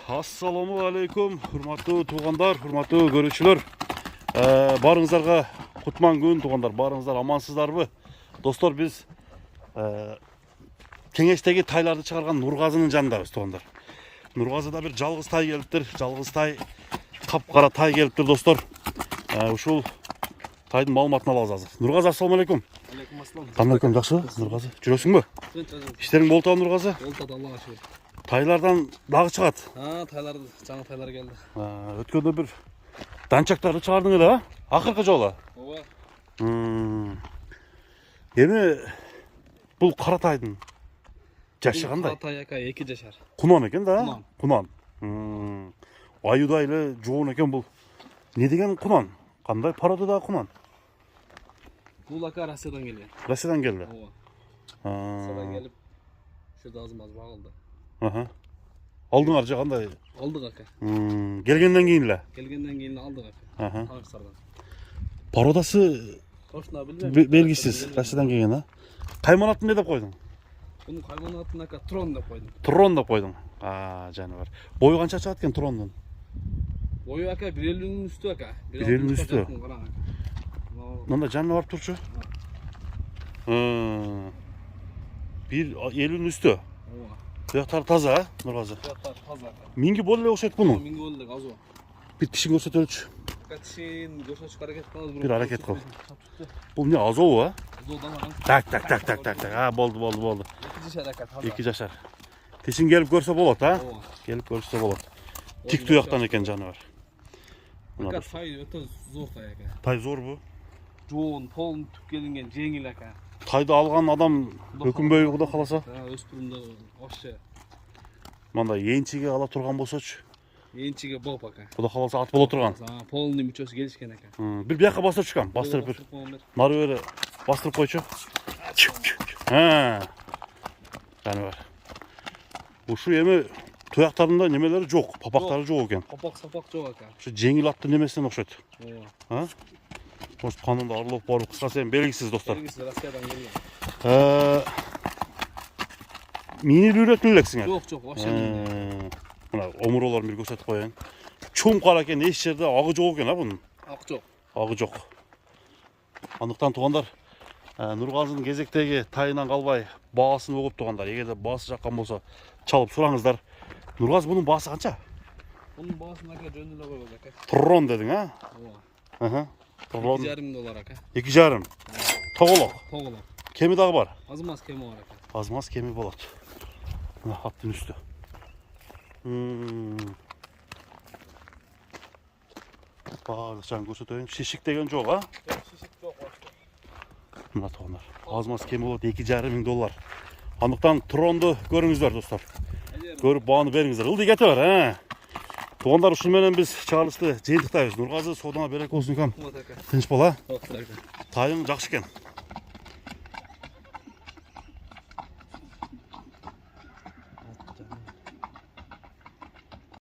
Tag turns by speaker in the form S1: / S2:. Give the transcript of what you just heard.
S1: Assalamu alaikum, hurmatlı tuğanlar, hurmatlı görüşçüler. Barыңızlarga kutman gün tuğanlar, barыңızlar amansızlar mı? Dostlar biz Kеңештеги тайларды чыгарган Нургазынын жанындабыз туғандар. Нургазыда bir жалгыз тай келиптир, жалгыз тай, капкара тай келиптир достор. Ушул тайдын маалыматын алабыз азыр. Нургазы, ассаламу алейкум.
S2: Алейкум ассалам.
S1: Кандай экен, жакшыбы? Нургазы, жүрөсүңбү? Иштериң болду ал Нургазы?
S2: Болду, Аллага шүгүр.
S1: Тайлардан дагы чыгат.
S2: Тайлар, жаңы тайлар келди.
S1: Өткөндө бир данчактарды чыгардың эле, а? Акыркы жолу.
S2: Ооба.
S1: Эми бул кара тайдын жашы кандай?
S2: Тай ака 2 жашар.
S1: Кунан экен да? Кунан. Аюдай эле жоон экен бул. Не деген кунан? Кандай породада кунан?
S2: Бул ака Россиядан келген.
S1: Россиядан келди.
S2: Ооба. Россиядан келип, шурда азмаз багылды.
S1: Алдыңар же кандай?
S2: Алдык ака.
S1: Келгенден кийин эле.
S2: Келгенден кийин алдык ака. Таңсардан.
S1: Породасы
S2: Точно билбейм.
S1: белгисиз, Россиядан келген, а? Кайманатын не деп койдуң?
S2: Бунун кайманатын ака Трон деп койдум.
S1: Трон деп койдуң. Жаныбар. Бою канча чыгат экен Трондун?
S2: Бою ака 1.50-нын үстү ака.
S1: 1.50-нын үстү. Мында жанына барып турчу. 1.50-нын үстү.
S2: Ооба.
S1: Буяктары таза, а, Нургазы?
S2: Таза ака.
S1: Минги боло эле окшойт буну.
S2: Минги болдук азы.
S1: Бир тишин көрсөтөлүчү.
S2: Катшин көрсөтүп аракет кылабыз.
S1: Бир аракет кыл. Бул эмне, азобу, а?
S2: Азодан ага.
S1: Так. Болду.
S2: 2 жашар ака.
S1: 2 жашар. Тишин келип көрсө болот, а?
S2: Ооба.
S1: Келип көрсө болот. Тик туяктан экен жаныбар.
S2: Ака тай өтө зор тай ака.
S1: Тай зорбу?
S2: Жоон, полун түп келинген, жеңил ака.
S1: Тайды алган адам өкүнбөй Кудай кааласа.
S2: Өспүрүмдө вообще.
S1: Мында энчиге ала турган болсочу.
S2: Энчиге боп ака.
S1: Кудай кааласа ат боло турган.
S2: Полунун мүчөсү келишкен ака.
S1: Бир бияка басып чыккан, бастырып бир. Нары бери бастырып койчу. Жаныбар. Ушу эми туяктарында немелери жок, папактары жок экен.
S2: Папак жок ака.
S1: Ушу жеңил аттын немесинен окшойт.
S2: Ооба.
S1: Может канында арлап барып кыскасы эми белгисиз достор.
S2: Белгисиз Россиядан келген.
S1: Минип үйрөтүн элексиңер.
S2: Жок, вообще.
S1: Мына омуролорун бир көрсөтүп коеюн. Чоң кара экен, эч жерде агы жок экен, а бунун.
S2: Ак жок.
S1: Агы жок. Андыктан туугандар, Нургазынын кезектеги тайынан калбай баасын угуп тугандар. Эгерде баасы жаккан болсо, чалып сураңыздар. Нургаз бунун баасы канча?
S2: Бунун баасын ака жөнүндө койгон ака.
S1: Трон дедиң, а?
S2: Ооба.
S1: Трон.
S2: $2,5 ака.
S1: 2,5. Тоголок.
S2: Тоголок.
S1: Кеми дагы бар.
S2: Азмаз кеми бар ака.
S1: Азмаз кеми болот. Мына аттын үстү. Баардык жагын көрсөтөйүн. Шишик деген жок, а?
S2: Шишик жок вообще.
S1: Мына тугандар. Азмаз кеми болот, $2,500. Андыктан Тронду көрүңүздөр достор. Көрүп бааны бериңиздер. Ылдый кете бар, Тугандар, ушул менен биз чыгарылышты жыйынтыктайбыз. Нургазы, соодуңа берек болсун икем. Тынч бол, а? Тайың жакшы экен.